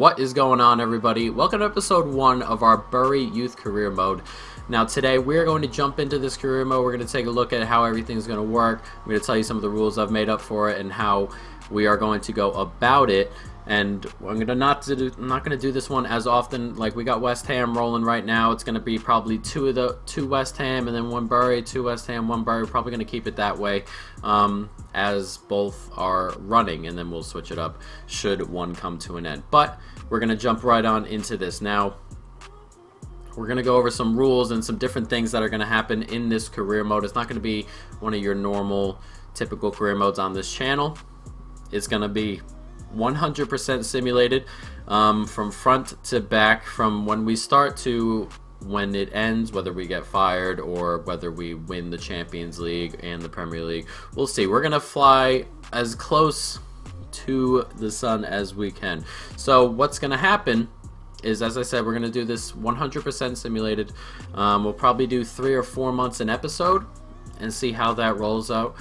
What is going on, everybody? Welcome to episode 1 of our Bury Youth Career Mode. Now today we're going to jump into this career mode. We're going to take a look at how everything's going to work. I'm going to tell you some of the rules I've made up for it and how we are going to go about it. And I'm not going to do this one as often. Like, we got West Ham rolling right now. It's going to be probably two West Ham and then one Bury, 2 West Ham, 1 Bury. We're probably going to keep it that way as both are running, and then we'll switch it up should one come to an end. But we're going to jump right on into this now. We're going to go over some rules and some different things that are going to happen in this career mode. It's not going to be one of your normal, typical career modes on this channel. It's going to be 100% simulated from front to back, from when we start to when it ends, whether we get fired or whether we win the Champions League and the Premier League. We'll see. We're going to fly as close to the sun as we can. So what's going to happen is, as I said, we're going to do this 100% simulated. We'll probably do 3 or 4 months an episode and see how that rolls out.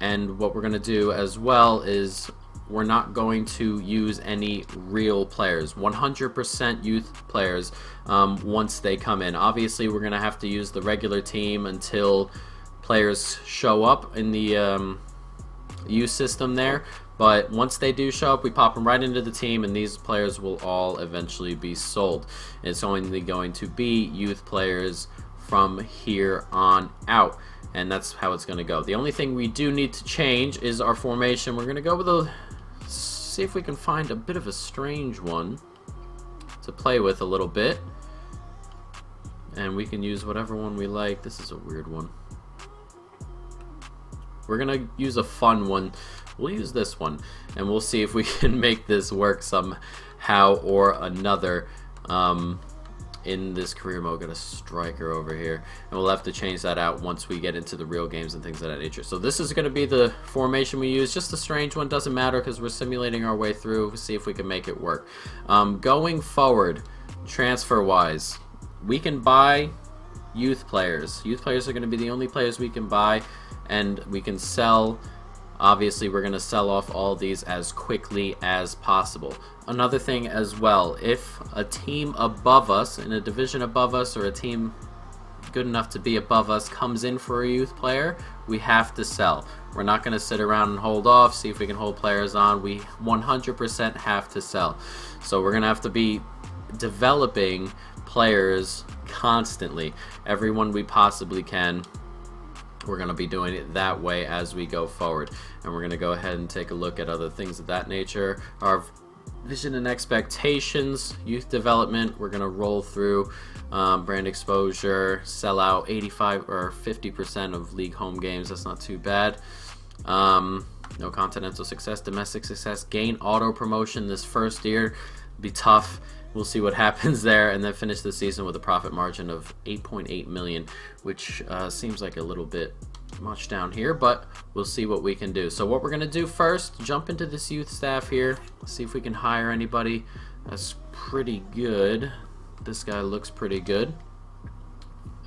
And what we're going to do as well is we're not going to use any real players, 100% youth players once they come in. Obviously, we're going to have to use the regular team until players show up in the youth system there. But once they do show up, we pop them right into the team, and these players will all eventually be sold. It's only going to be youth players from here on out. And that's how it's going to go. The only thing we do need to change is our formation. We're going to go with a... see if we can find a bit of a strange one to play with a little bit. And we can use whatever one we like. This is a weird one. We're going to use a fun one. We'll use this one. And we'll see if we can make this work somehow or another. In this career mode, got a striker over here, and we'll have to change that out once we get into the real games and things of that nature. So this is going to be the formation we use. Just a strange one, doesn't matter because we're simulating our way through. See if we can make it work. Going forward, transfer wise, we can buy youth players. Youth players are going to be the only players we can buy, and we can sell. Obviously, we're going to sell off all these as quickly as possible. Another thing as well, if a team above us, in a division above us, or a team good enough to be above us comes in for a youth player, we have to sell. We're not going to sit around and hold off, see if we can hold players on. We 100% have to sell. So we're going to have to be developing players constantly. Everyone we possibly can. We're going to be doing it that way as we go forward. And we're going to go ahead and take a look at other things of that nature. Our vision and expectations, youth development, we're going to roll through brand exposure, sell out 85 or 50% of league home games. That's not too bad. No continental success, domestic success, gain auto promotion this first year. Be tough. We'll see what happens there, and then finish the season with a profit margin of 8.8 million, which seems like a little bit much down here, but we'll see what we can do. So what we're going to do first, jump into this youth staff here, see if we can hire anybody. That's pretty good. This guy looks pretty good.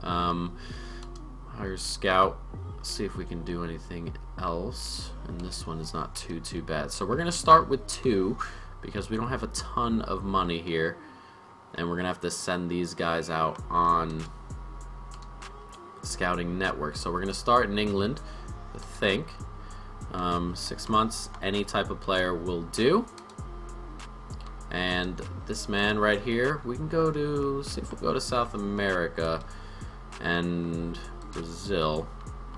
Hire scout. See if we can do anything else, and this one is not too bad. So we're going to start with 2. Because we don't have a ton of money here, and we're gonna have to send these guys out on scouting network. So we're gonna start in England, I think. 6 months, any type of player will do. And this man right here, we can go to, see if we'll go to South America and Brazil.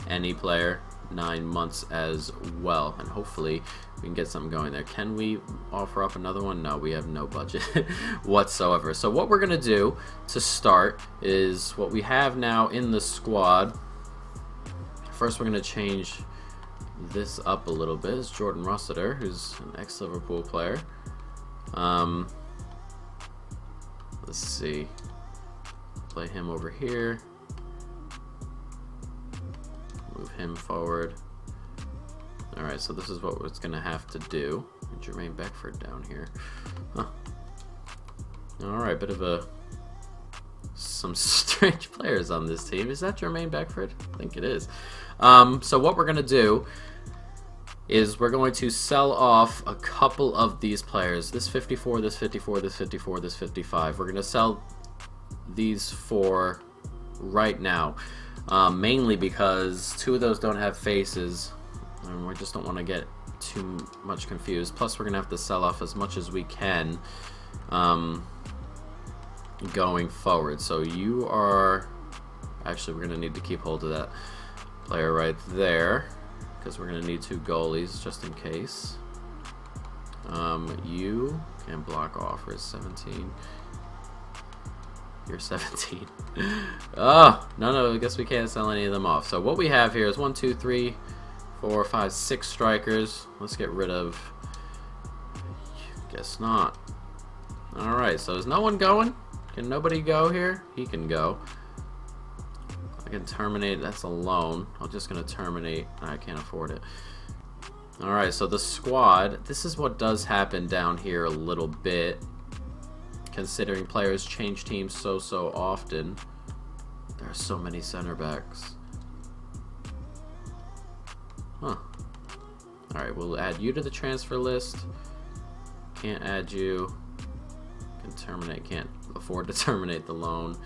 Any player, 9 months as well, and hopefully we can get something going there. Can we offer up another one? No, we have no budget whatsoever. So what we're gonna do to start is what we have now in the squad. First, we're gonna change this up a little bit. It's Jordan Rossiter, who's an ex-Liverpool player. Let's see, play him over here. Move him forward. Alright, so this is what it's going to have to do. Jermaine Beckford down here. Huh. Alright, bit of some strange players on this team. Is that Jermaine Beckford? I think it is. So what we're going to do is we're going to sell off a couple of these players. This 54, this 54, this 54, this 55. We're going to sell these 4 right now. Mainly because 2 of those don't have faces. And we just don't want to get too much confused. Plus, we're going to have to sell off as much as we can going forward. So you are... Actually, we're going to need to keep hold of that player right there, because we're going to need 2 goalies just in case. You can block off. We're 17. You're 17. Oh, no, I guess we can't sell any of them off. So what we have here is 1, 2, 3, 4, 5, 6 strikers. Let's get rid of... Guess not. Alright, so is no one going? Can nobody go here? He can go. I can terminate. That's a loan. I'm just going to terminate. I can't afford it. Alright, so the squad. This is what does happen down here a little bit, considering players change teams so often. There are so many center backs. Huh. Alright, we'll add you to the transfer list. Can't add you. Can terminate. Can't afford to terminate the loan.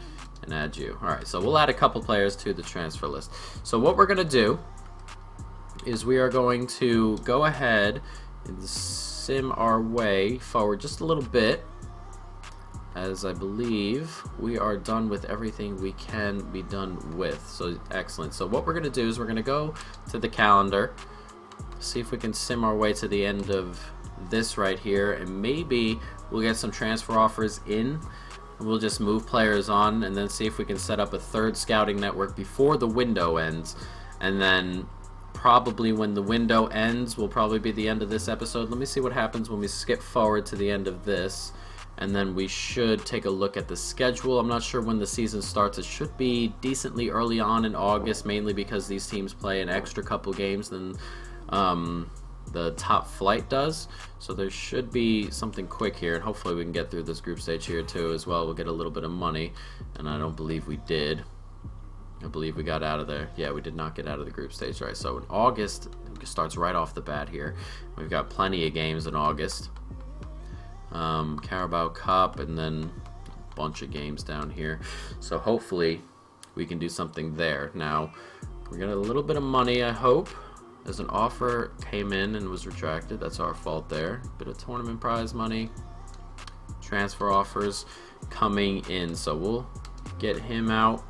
And add you. Alright, so we'll add a couple players to the transfer list. So what we're going to do is we are going to go ahead and sim our way forward just a little bit, as I believe we are done with everything we can be done with. So excellent. So what we're going to do is we're going to go to the calendar, see if we can sim our way to the end of this right here, and maybe we'll get some transfer offers in. We'll just move players on and then see if we can set up a 3rd scouting network before the window ends. And then probably when the window ends will probably be the end of this episode. Let me see what happens when we skip forward to the end of this. And then we should take a look at the schedule. I'm not sure when the season starts. It should be decently early on in August, mainly because these teams play an extra couple games than the top flight does. So there should be something quick here, and hopefully we can get through this group stage here too as well. We'll get a little bit of money, and I don't believe we did. I believe we got out of there. Yeah, we did not get out of the group stage, right? So in August, it starts right off the bat here. We've got plenty of games in August. Carabao Cup, and then a bunch of games down here. So hopefully we can do something there. Now, we got a little bit of money, I hope. As an offer came in and was retracted. That's our fault there. Bit of tournament prize money. Transfer offers coming in. So we'll get him out.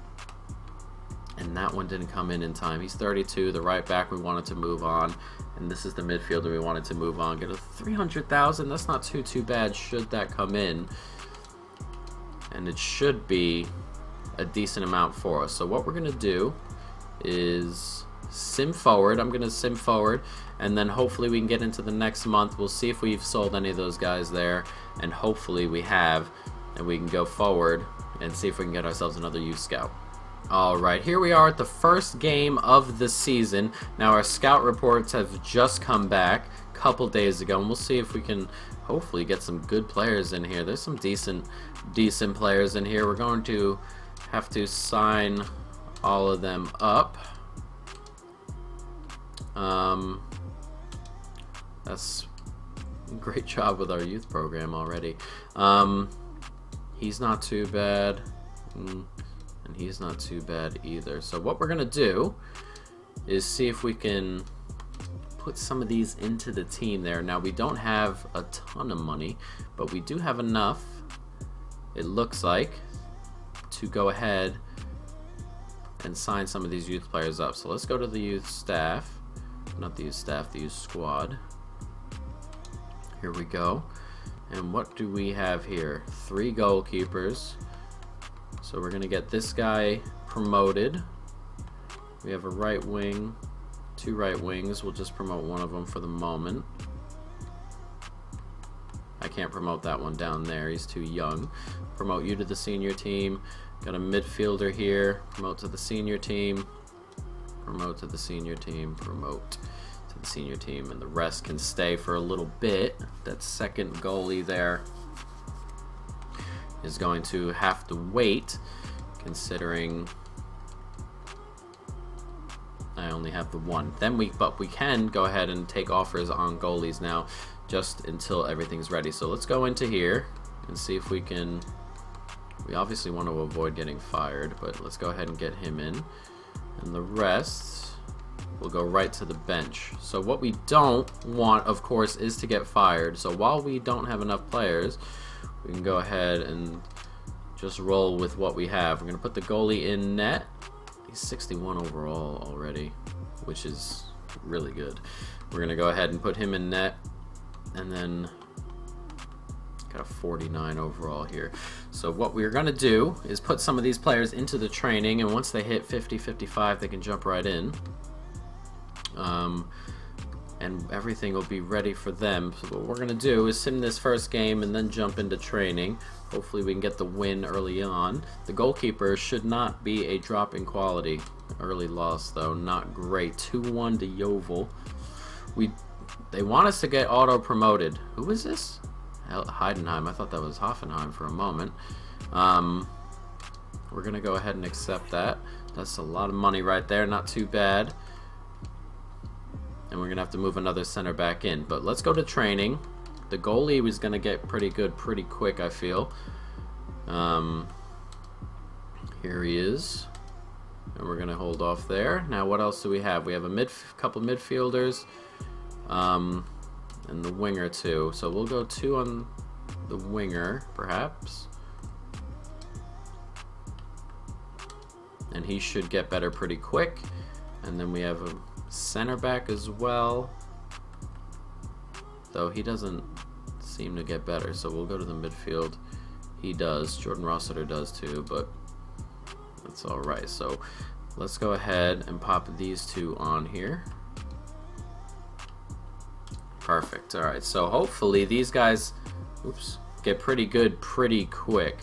And that one didn't come in time. He's 32. The right back we wanted to move on. And this is the midfielder we wanted to move on. Get a 300,000. That's not too bad should that come in. And it should be a decent amount for us. So what we're going to do is sim forward. I'm going to sim forward, and then hopefully we can get into the next month. We'll see if we've sold any of those guys there, and hopefully we have, and we can go forward and see if we can get ourselves another youth scout. Alright, here we are at the first game of the season. Now our scout reports have just come back a couple days ago, and we'll see if we can hopefully get some good players in here. There's some decent players in here. We're going to have to sign all of them up. That's a great job with our youth program already. He's not too bad, and he's not too bad either. So what we're gonna do is see if we can put some of these into the team there. Now we don't have a ton of money, but we do have enough, it looks like, to go ahead and sign some of these youth players up. So let's go to the youth staff. Not the youth staff, the youth squad. Here we go. And what do we have here? 3 goalkeepers. So we're going to get this guy promoted. We have a right wing, 2 right wings. We'll just promote one of them for the moment. I can't promote that one down there. He's too young. Promote you to the senior team. Got a midfielder here. Promote to the senior team. Promote to the senior team. Promote to the senior team. And the rest can stay for a little bit. That second goalie there is going to have to wait, considering I only have the one. But we can go ahead and take offers on goalies now, just until everything's ready. So let's go into here and see if we can. We obviously want to avoid getting fired, but let's go ahead and get him in, and the rest will go right to the bench. So what we don't want, of course, is to get fired. So while we don't have enough players, we can go ahead and just roll with what we have. We're going to put the goalie in net. He's 61 overall already, which is really good. We're going to go ahead and put him in net, and then got a 49 overall here. So what we're going to do is put some of these players into the training, and once they hit 50, 55, they can jump right in. And everything will be ready for them. So what we're going to do is sim this first game and then jump into training. Hopefully we can get the win early on. The goalkeeper should not be a drop in quality. Early loss though, not great. 2-1 to Yeovil. They want us to get auto promoted. Who is this? Heidenheim. I thought that was Hoffenheim for a moment. We're going to go ahead and accept that. That's a lot of money right there. Not too bad. And we're going to have to move another center back in. But let's go to training. The goalie was going to get pretty good pretty quick, I feel. Here he is. And we're going to hold off there. Now what else do we have? We have a couple midfielders. And the winger too. So we'll go 2 on the winger, perhaps. And he should get better pretty quick. And then we have a center back as well, though he doesn't seem to get better, so we'll go to the midfield. He does. Jordan Rossiter does too, but that's alright. So let's go ahead and pop these 2 on here. Perfect. Alright, so hopefully these guys get pretty good pretty quick.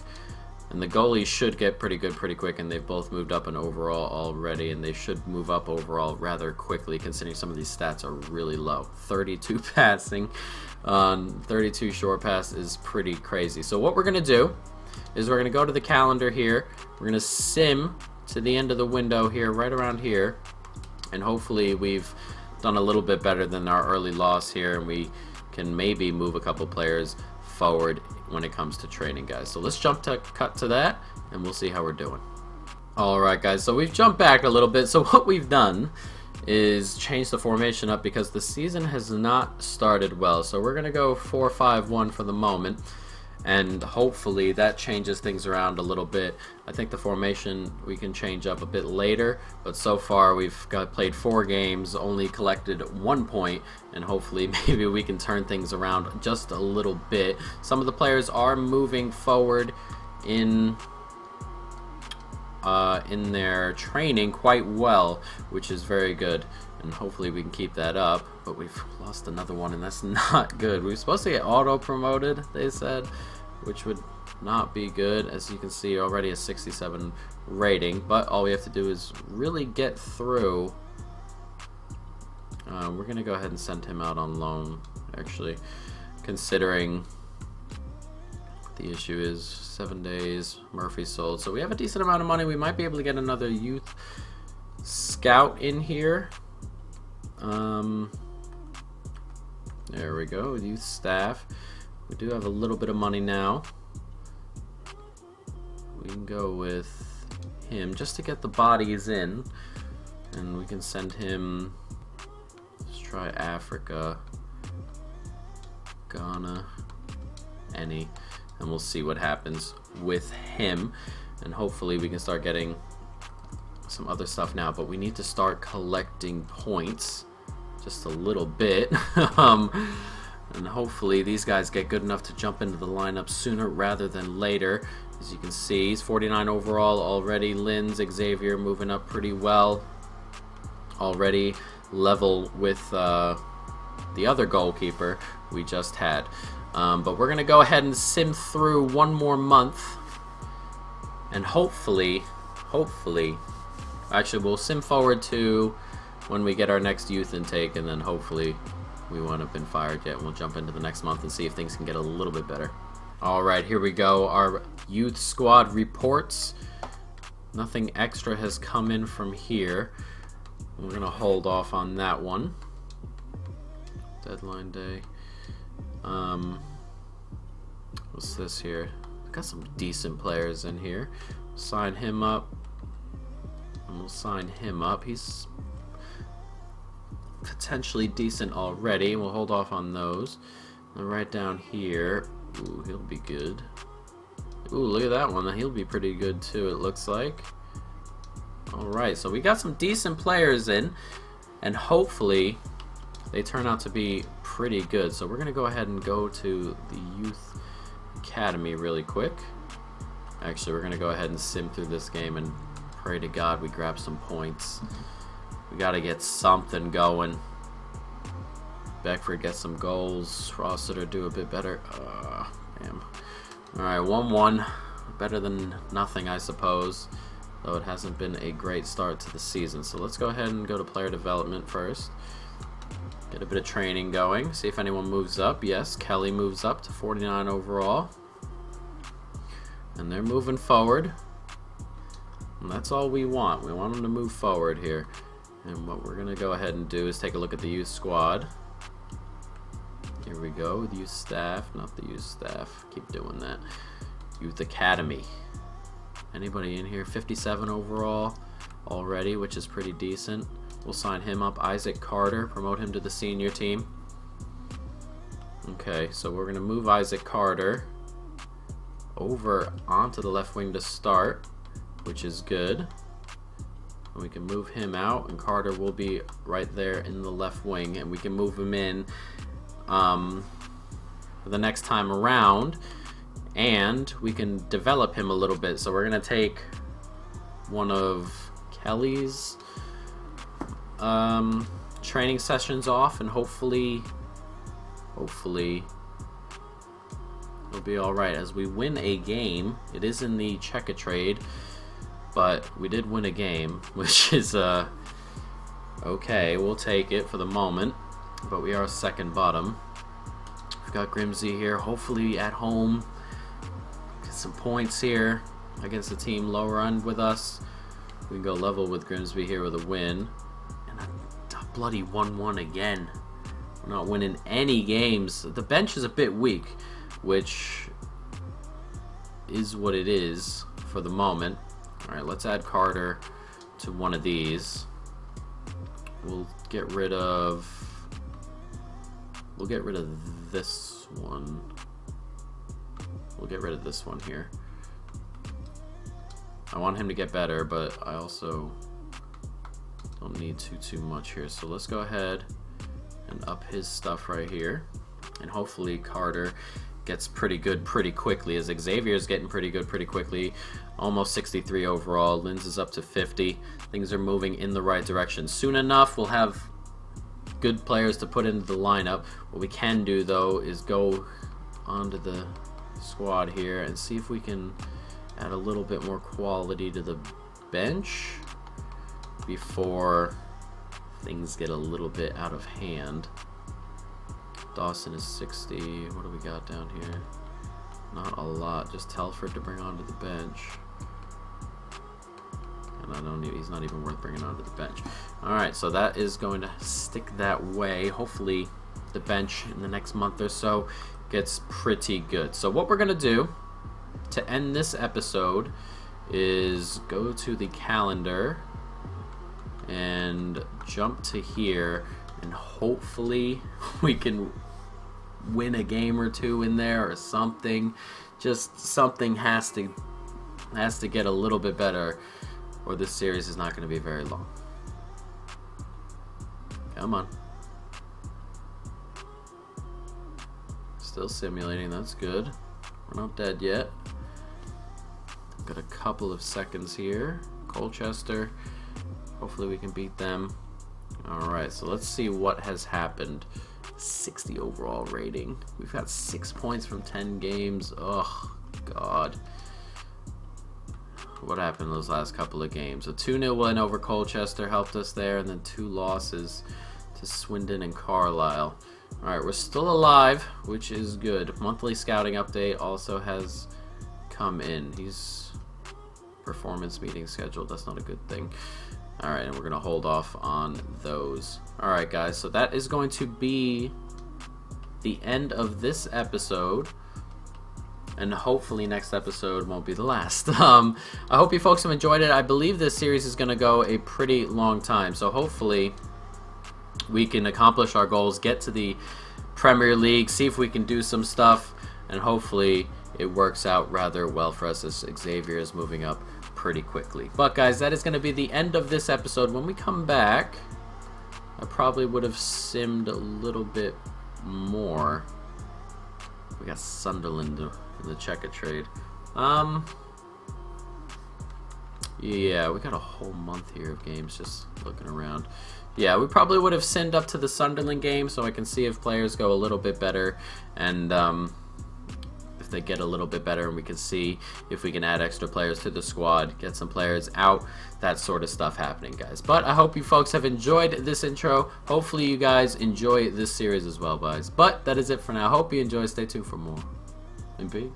And the goalies should get pretty good pretty quick, and they've both moved up in overall already, and they should move up overall rather quickly considering some of these stats are really low. 32 passing on 32 short pass is pretty crazy. So what we're going to do is we're going to go to the calendar here. We're going to sim to the end of the window here, right around here, and hopefully we've done a little bit better than our early loss here, and we can maybe move a couple players forward when it comes to training, guys. So let's cut to that, and we'll see how we're doing. Alright guys, so we've jumped back a little bit. So what we've done is change the formation up because the season has not started well. So we're gonna go 4-5-1 for the moment, and hopefully that changes things around a little bit. I think the formation we can change up a bit later, but so far we've played 4 games, only collected 1 point, and hopefully maybe we can turn things around just a little bit. Some of the players are moving forward in their training quite well, which is very good, and hopefully we can keep that up. But we've lost another one, and that's not good. We were supposed to get auto promoted, they said, which would not be good. As you can see, already a 67 rating, but all we have to do is really get through. We're gonna go ahead and send him out on loan, actually, considering the issue is 7 days. Murphy sold, so we have a decent amount of money. We might be able to get another youth scout in here. There we go, youth staff. We do have a little bit of money now. We can go with him just to get the bodies in, and we can send him. Let's try Africa, Ghana, any, and we'll see what happens with him. And hopefully we can start getting some other stuff now, but we need to start collecting points just a little bit. And hopefully these guys get good enough to jump into the lineup sooner rather than later. As you can see, he's 49 overall already. Linz, Xavier moving up pretty well. Already level with the other goalkeeper we just had. But we're going to go ahead and sim through 1 more month. And hopefully, actually we'll sim forward to when we get our next youth intake, and then hopefully we won't have been fired yet. We'll jump into the next month and see if things can get a little bit better. Alright, here we go. Our youth squad reports. Nothing extra has come in from here. We're gonna hold off on that one. Deadline day. What's this here? Got some decent players in here. Sign him up. And we'll sign him up. He's potentially decent already. We'll hold off on those. And right down here. Ooh, he'll be good. Ooh, look at that one. He'll be pretty good too, it looks like. Alright, so we got some decent players in. And hopefully they turn out to be pretty good. So we're going to go ahead and go to the Youth Academy really quick. Actually, we're going to go ahead and sim through this game and pray to God we grab some points. We got to get something going. Beckford gets some goals. Rossiter do a bit better. Damn. Alright, 1-1. Better than nothing, I suppose. Though it hasn't been a great start to the season. So let's go ahead and go to player development first. Get a bit of training going. See if anyone moves up. Yes, Kelly moves up to 49 overall. And they're moving forward. And that's all we want. We want them to move forward here. And what we're going to go ahead and do is take a look at the youth squad. Here we go. The youth staff. Not the youth staff. Keep doing that. Youth Academy. Anybody in here? 57 overall already, which is pretty decent. We'll sign him up. Isaac Carter, promote him to the senior team. Okay, so we're going to move Isaac Carter over onto the left wing to start, which is good. And we can move him out, and Carter will be right there in the left wing, and we can move him in for the next time around, and we can develop him a little bit. So we're going to take one of Kelly's training sessions off, and hopefully it'll be alright as we win a game. It is in the check a trade, but we did win a game, which is okay, we'll take it for the moment, but we are second bottom. We've got Grimsby here, hopefully at home, get some points here against a team lower end with us. We can go level with Grimsby here with a win. Bloody 1-1 again. We're not winning any games. The bench is a bit weak, which is what it is for the moment. Alright, let's add Carter to one of these. We'll get rid of this one. We'll get rid of this one here. I want him to get better, but I also don't need too much here. So let's go ahead and up his stuff right here, and hopefully Carter gets pretty good pretty quickly, as Xavier's getting pretty good pretty quickly. Almost 63 overall. Linz is up to 50. Things are moving in the right direction. Soon enough we'll have good players to put into the lineup. What we can do though is go onto the squad here and see if we can add a little bit more quality to the bench before things get a little bit out of hand. Dawson is 60. What do we got down here? Not a lot. Just Telford to bring onto the bench. And he's not even worth bringing onto the bench. Alright, so that is going to stick that way. Hopefully the bench in the next month or so gets pretty good. So what we're going to do to end this episode is go to the calendar and jump to here, and hopefully we can win a game or two in there or something. Just something has to get a little bit better, or this series is not going to be very long. Come on. Still simulating, that's good. We're not dead yet. Got a couple of seconds here. Colchester. Hopefully we can beat them. Alright, so let's see what has happened. 60 overall rating. We've got 6 points from 10 games. Oh, God. What happened in those last couple of games? A 2-0 win over Colchester helped us there, and then 2 losses to Swindon and Carlisle. Alright, we're still alive, which is good. Monthly scouting update also has come in. He's performance meeting scheduled. That's not a good thing. Alright, and we're going to hold off on those. Alright, guys, so that is going to be the end of this episode. And hopefully next episode won't be the last. I hope you folks have enjoyed it. I believe this series is going to go a pretty long time. So hopefully we can accomplish our goals, get to the Premier League, see if we can do some stuff, and hopefully it works out rather well for us as Xavier is moving up pretty quickly. But guys, that is going to be the end of this episode. When we come back, I probably would have simmed a little bit more. We got Sunderland in the checker trade. Yeah, we got a whole month here of games just looking around. Yeah, we probably would have sinned up to the Sunderland game so I can see if players go a little bit better, and if they get a little bit better, and we can see if we can add extra players to the squad, get some players out, that sort of stuff happening, guys. But I hope you folks have enjoyed this intro. Hopefully you guys enjoy this series as well, guys. But that is it for now. Hope you enjoy. Stay tuned for more. In peace.